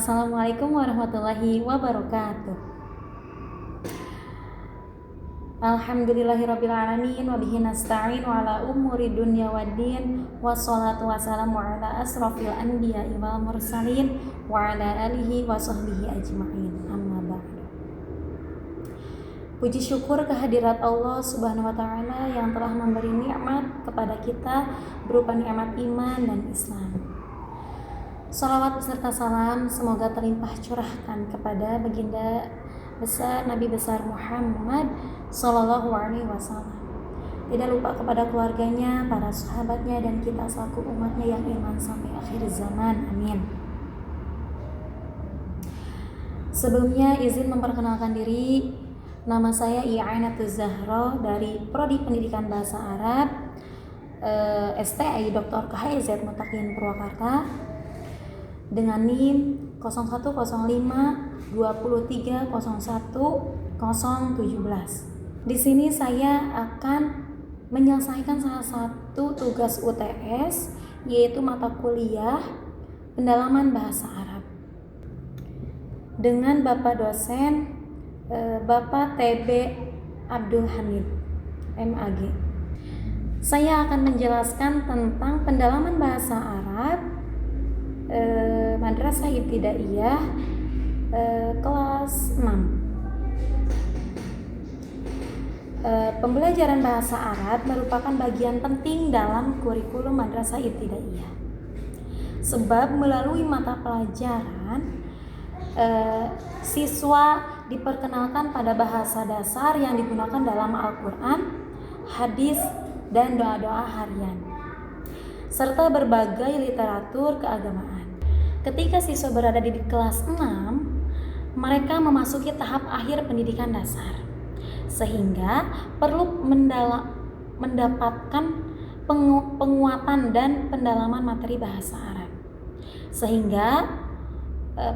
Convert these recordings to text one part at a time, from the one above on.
Assalamualaikum warahmatullahi wabarakatuh. Alhamdulillahirrabbilalamin wabihi nasta'in wa ala umuri dunya waddin wassalatu wassalamu ala asrafil anbiya'i wal mursalin wa ala alihi wa sahbihi ajma'in, amma ba'du. Puji syukur kehadirat Allah subhanahu wa ta'ala yang telah memberi nikmat kepada kita berupa nikmat iman dan Islam. Salawat beserta salam semoga terlimpah curahkan kepada baginda besar Nabi besar Muhammad Sallallahu Alaihi Wasallam. Tidak lupa kepada keluarganya, para sahabatnya, dan kita selaku umatnya yang iman sampai akhir zaman. Amin. Sebelumnya izin memperkenalkan diri. Nama saya I'anatuz Zahra dari Prodi Pendidikan Bahasa Arab STI Dr. KHZ Mutakin Purwakarta dengan NIM 010523010017. Di sini saya akan menyelesaikan salah satu tugas UTS, yaitu mata kuliah pendalaman bahasa Arab dengan Bapak dosen Bapak TB Abdul Hamid MAG. Saya akan menjelaskan tentang pendalaman bahasa Arab Madrasah Ibtidaiyah kelas 6. Pembelajaran bahasa Arab merupakan bagian penting dalam kurikulum Madrasah Ibtidaiyah. Sebab melalui mata pelajaran siswa diperkenalkan pada bahasa dasar yang digunakan dalam Al-Quran, hadis, dan doa-doa harian, serta berbagai literatur keagamaan. Ketika siswa berada di kelas 6, mereka memasuki tahap akhir pendidikan dasar, sehingga perlu mendapatkan penguatan dan pendalaman materi bahasa Arab. Sehingga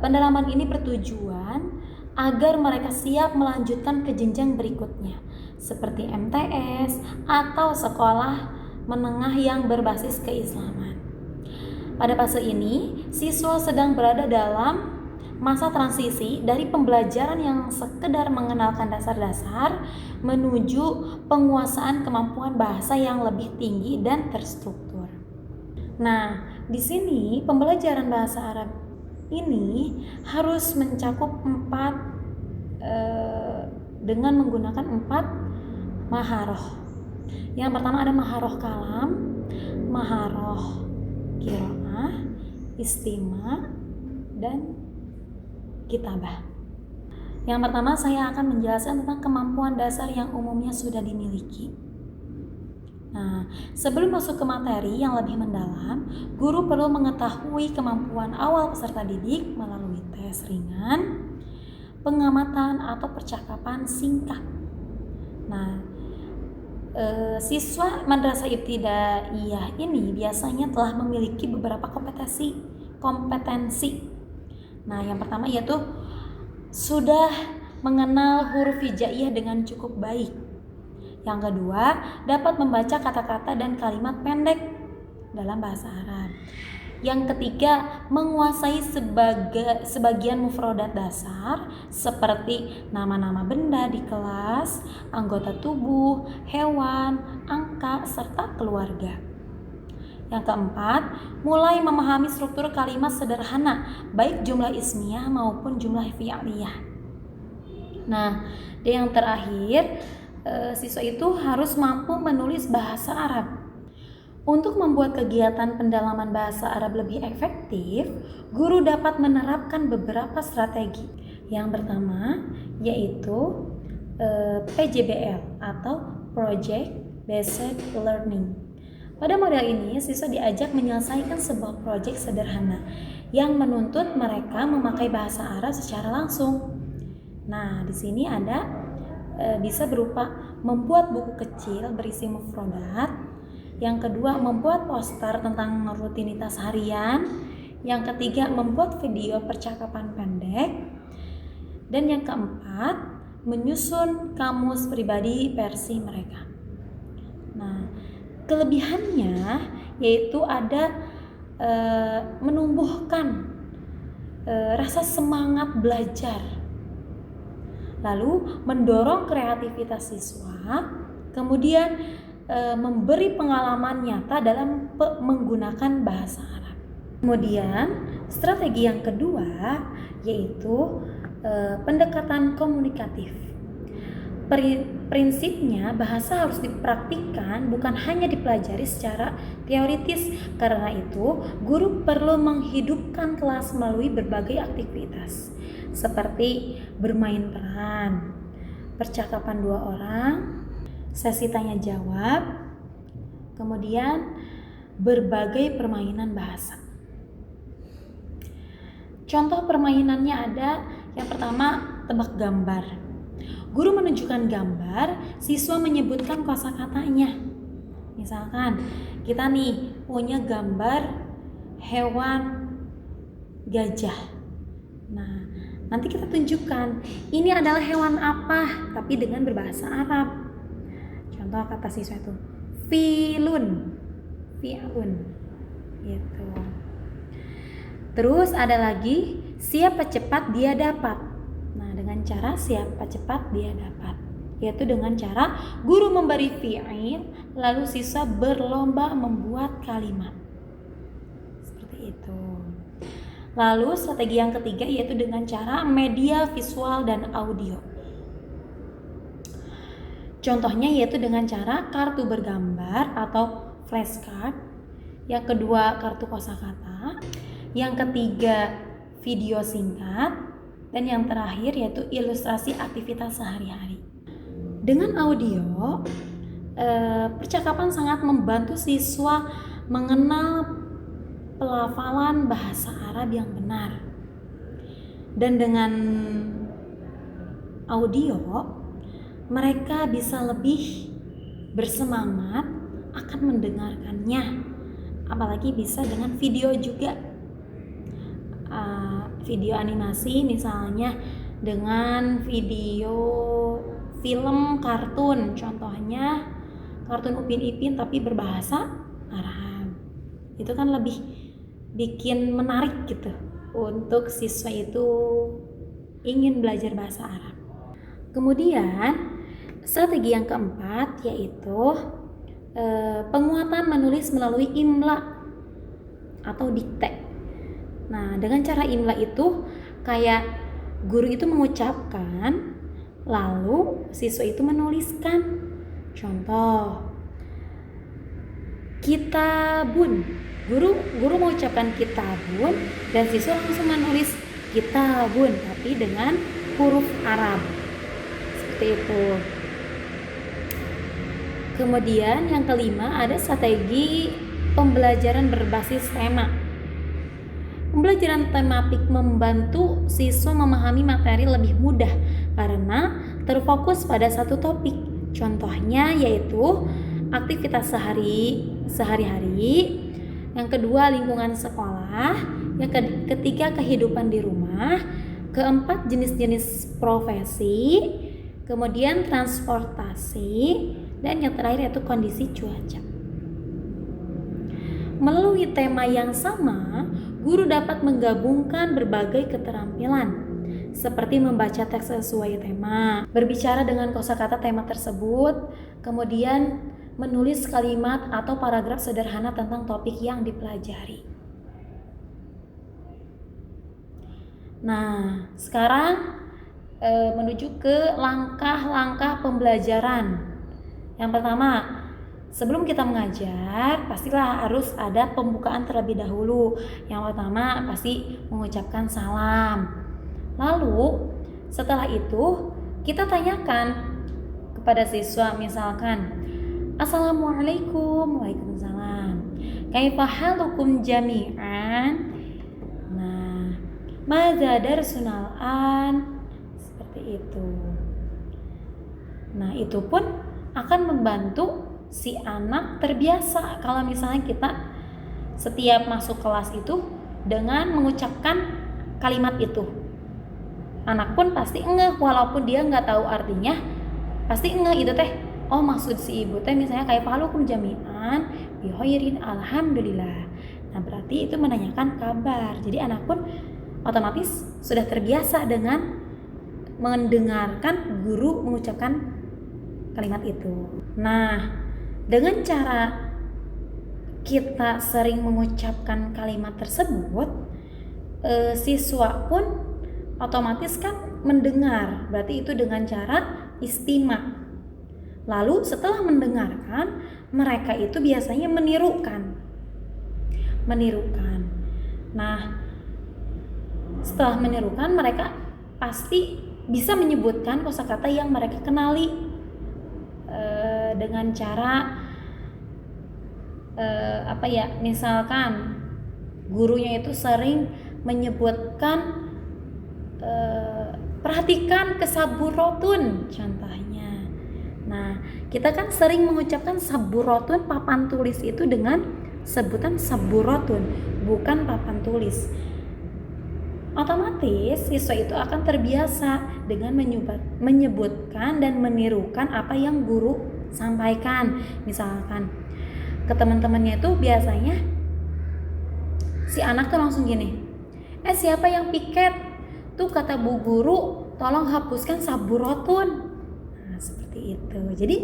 pendalaman ini bertujuan agar mereka siap melanjutkan ke jenjang berikutnya, seperti MTS atau sekolah menengah yang berbasis keislaman. Pada fase ini, siswa sedang berada dalam masa transisi dari pembelajaran yang sekedar mengenalkan dasar-dasar menuju penguasaan kemampuan bahasa yang lebih tinggi dan terstruktur. Nah, di sini pembelajaran bahasa Arab ini harus mencakup dengan menggunakan 4 maharoh. Yang pertama ada maharoh kalam, maharoh qiraah, istima, dan kitabah. Yang pertama saya akan menjelaskan tentang kemampuan dasar yang umumnya sudah dimiliki. Nah, sebelum masuk ke materi yang lebih mendalam, guru perlu mengetahui kemampuan awal peserta didik melalui tes ringan, pengamatan atau percakapan singkat. Nah, siswa Madrasah Ibtidaiyah ini biasanya telah memiliki beberapa kompetensi. Nah, yang pertama yaitu sudah mengenal huruf hijaiyah dengan cukup baik. Yang kedua, dapat membaca kata-kata dan kalimat pendek dalam bahasa Arab. Yang ketiga, menguasai sebagian mufradat dasar seperti nama-nama benda di kelas, anggota tubuh, hewan, angka, serta keluarga. Yang keempat, mulai memahami struktur kalimat sederhana, baik jumlah ismiyah maupun jumlah fi'liyah. Nah, dan yang terakhir, siswa itu harus mampu menulis bahasa Arab. Untuk membuat kegiatan pendalaman bahasa Arab lebih efektif, guru dapat menerapkan beberapa strategi. Yang pertama yaitu PJBL atau Project Based Learning. Pada model ini, siswa diajak menyelesaikan sebuah proyek sederhana yang menuntut mereka memakai bahasa Arab secara langsung. Nah, di sini ada bisa berupa membuat buku kecil berisi mufradat. Yang kedua, membuat poster tentang rutinitas harian. Yang ketiga, membuat video percakapan pendek. Dan yang keempat, menyusun kamus pribadi versi mereka. Nah, kelebihannya yaitu ada menumbuhkan rasa semangat belajar. Lalu mendorong kreativitas siswa, kemudian memberi pengalaman nyata dalam menggunakan bahasa Arab. Kemudian strategi yang kedua yaitu pendekatan komunikatif. Prinsipnya bahasa harus dipraktikkan, bukan hanya dipelajari secara teoritis. Karena itu, guru perlu menghidupkan kelas melalui berbagai aktivitas seperti bermain peran, percakapan dua orang, sesi tanya jawab, kemudian berbagai permainan bahasa. Contoh permainannya ada yang pertama, tebak gambar. Guru menunjukkan gambar, siswa menyebutkan kosakatanya. Misalkan kita nih punya gambar hewan gajah. Nah, nanti kita tunjukkan ini adalah hewan apa, tapi dengan berbahasa Arab. Contoh kata siswa itu filun, gitu. Terus ada lagi siapa cepat dia dapat. Nah, dengan cara siapa cepat dia dapat, yaitu dengan cara guru memberi fi'il, lalu siswa berlomba membuat kalimat. Seperti itu. Lalu strategi yang ketiga yaitu dengan cara media visual dan audio. Contohnya yaitu dengan cara kartu bergambar atau flashcard. Yang kedua kartu kosakata. Yang ketiga video singkat. Dan yang terakhir yaitu ilustrasi aktivitas sehari-hari. Dengan audio, percakapan sangat membantu siswa mengenal pelafalan bahasa Arab yang benar. Dan dengan audio, mereka bisa lebih bersemangat akan mendengarkannya. Apalagi bisa dengan video juga. Video animasi misalnya dengan video film kartun, contohnya kartun Upin Ipin tapi berbahasa Arab. Itu kan lebih bikin menarik gitu untuk siswa itu ingin belajar bahasa Arab. Kemudian strategi yang keempat yaitu penguatan menulis melalui imla atau dikte. Nah, dengan cara imla itu kayak guru itu mengucapkan, lalu siswa itu menuliskan. Contoh, kitabun. Guru mengucapkan kitabun dan siswa langsung menulis kitabun tapi dengan huruf Arab. Seperti itu. Kemudian yang kelima ada strategi pembelajaran berbasis tema. Pembelajaran tematik membantu siswa memahami materi lebih mudah karena terfokus pada satu topik. Contohnya yaitu aktivitas sehari-hari, yang kedua lingkungan sekolah, yang ketiga kehidupan di rumah, keempat jenis-jenis profesi, kemudian transportasi, dan yang terakhir yaitu kondisi cuaca. Melalui tema yang sama, guru dapat menggabungkan berbagai keterampilan seperti membaca teks sesuai tema, berbicara dengan kosakata tema tersebut, kemudian menulis kalimat atau paragraf sederhana tentang topik yang dipelajari. Nah, sekarang menuju ke langkah-langkah pembelajaran. Yang pertama, sebelum kita mengajar, pastilah harus ada pembukaan terlebih dahulu. Yang pertama pasti mengucapkan salam. Lalu setelah itu kita tanyakan kepada siswa, misalkan Assalamualaikum, waalaikumsalam, kaifa halukum jami'an. Nah, madza darsunal an, seperti itu. Nah, itu pun akan membantu si anak terbiasa kalau misalnya kita setiap masuk kelas itu dengan mengucapkan kalimat itu. Anak pun pasti ngeh walaupun dia nggak tahu artinya, pasti ngeh itu teh. Oh, maksud si ibu teh misalnya kayak falukum jami'an bi khairin alhamdulillah. Nah, berarti itu menanyakan kabar. Jadi anak pun otomatis sudah terbiasa dengan mendengarkan guru mengucapkan kalimat itu. Nah, dengan cara kita sering mengucapkan kalimat tersebut, siswa pun otomatis kan mendengar, berarti itu dengan cara istima. Lalu setelah mendengarkan, mereka itu biasanya menirukan. Nah, setelah menirukan, mereka pasti bisa menyebutkan kosakata yang mereka kenali dengan cara misalkan gurunya itu sering menyebutkan perhatikan kesaburotun contohnya. Nah, kita kan sering mengucapkan saburotun, papan tulis itu dengan sebutan saburotun, bukan papan tulis. Otomatis siswa itu akan terbiasa dengan menyebutkan dan menirukan apa yang guru sampaikan. Misalkan ke teman-temannya itu biasanya si anak tuh langsung gini, siapa yang piket? Tuh kata bu guru tolong hapuskan saburotun. Nah, seperti itu. Jadi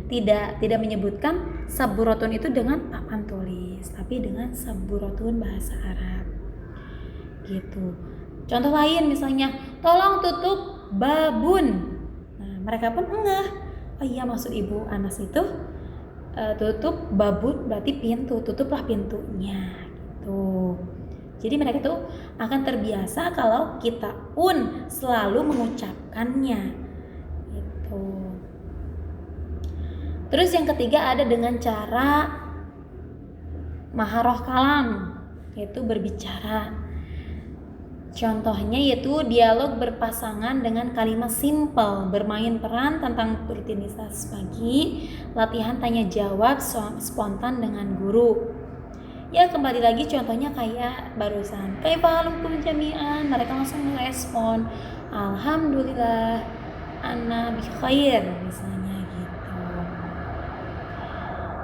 tidak menyebutkan saburotun itu dengan papan tulis, tapi dengan saburotun bahasa Arab gitu. Contoh lain misalnya, tolong tutup babun. Nah, mereka pun enggak. Oh iya, maksud ibu Anas itu tutup babun berarti pintu, tutuplah pintunya gitu. Jadi mereka tuh akan terbiasa kalau kita pun selalu mengucapkannya gitu. Terus yang ketiga ada dengan cara maharoh kalam, yaitu berbicara. Contohnya yaitu dialog berpasangan dengan kalimat simpel, bermain peran tentang rutinitas pagi, latihan tanya jawab spontan dengan guru. Ya, kembali lagi contohnya kayak barusan, kaifa halukum jami'an, mereka langsung merespon alhamdulillah ana bi khair misalnya gitu.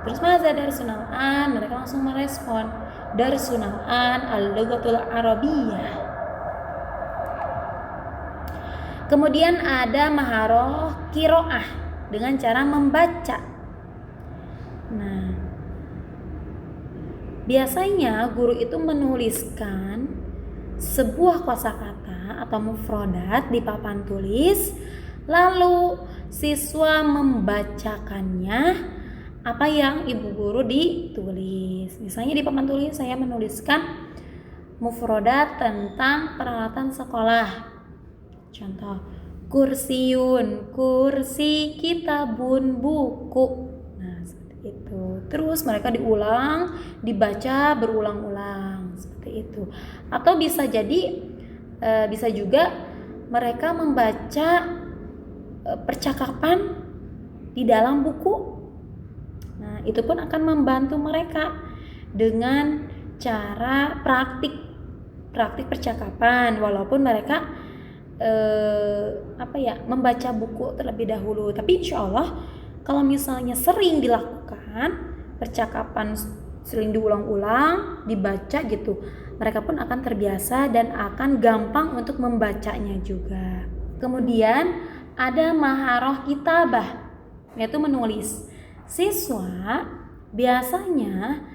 Terus maza darsunal an, mereka langsung merespon darsunal an al-lughatul arabiyyah. Kemudian ada maharoh kiroah dengan cara membaca. Nah, biasanya guru itu menuliskan sebuah kosakata atau mufrodat di papan tulis, lalu siswa membacakannya apa yang ibu guru ditulis. Misalnya di papan tulis saya menuliskan mufrodat tentang peralatan sekolah. Contoh, kursiun, kursi, kitabun, buku. Nah, seperti itu. Terus mereka dibaca berulang-ulang seperti itu. Atau bisa juga mereka membaca percakapan di dalam buku. Nah, itu pun akan membantu mereka dengan cara praktik percakapan, walaupun mereka membaca buku terlebih dahulu. Tapi insya Allah kalau misalnya sering dilakukan percakapan, sering diulang-ulang, dibaca gitu, mereka pun akan terbiasa dan akan gampang untuk membacanya juga. Kemudian ada maharoh kitabah, yaitu menulis. Siswa biasanya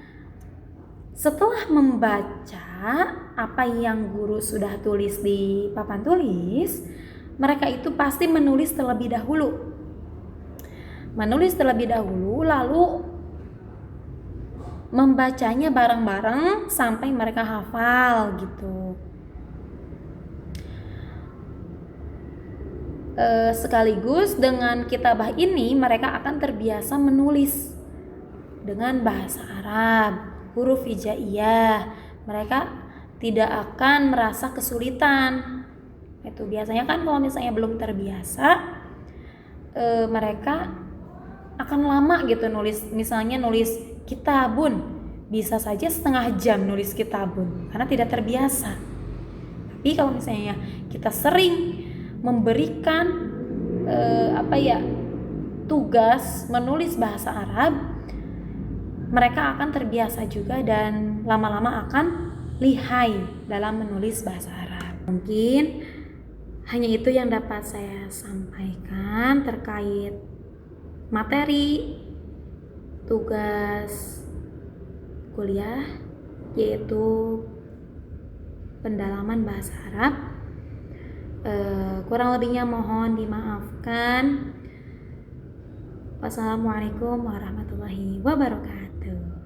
setelah membaca apa yang guru sudah tulis di papan tulis, mereka itu pasti menulis terlebih dahulu, lalu membacanya bareng-bareng sampai mereka hafal gitu. Sekaligus dengan kitabah ini mereka akan terbiasa menulis dengan bahasa Arab, huruf hijaiyah. Mereka tidak akan merasa kesulitan. Itu biasanya kan kalau misalnya belum terbiasa, mereka akan lama gitu nulis. Misalnya nulis kitabun, bisa saja setengah jam nulis kitabun karena tidak terbiasa. Tapi kalau misalnya kita sering memberikan tugas menulis bahasa Arab, mereka akan terbiasa juga dan lama-lama akan lihai dalam menulis bahasa Arab. Mungkin hanya itu yang dapat saya sampaikan terkait materi tugas kuliah, yaitu pendalaman bahasa Arab. Kurang lebihnya mohon dimaafkan. Wassalamualaikum warahmatullahi wabarakatuh.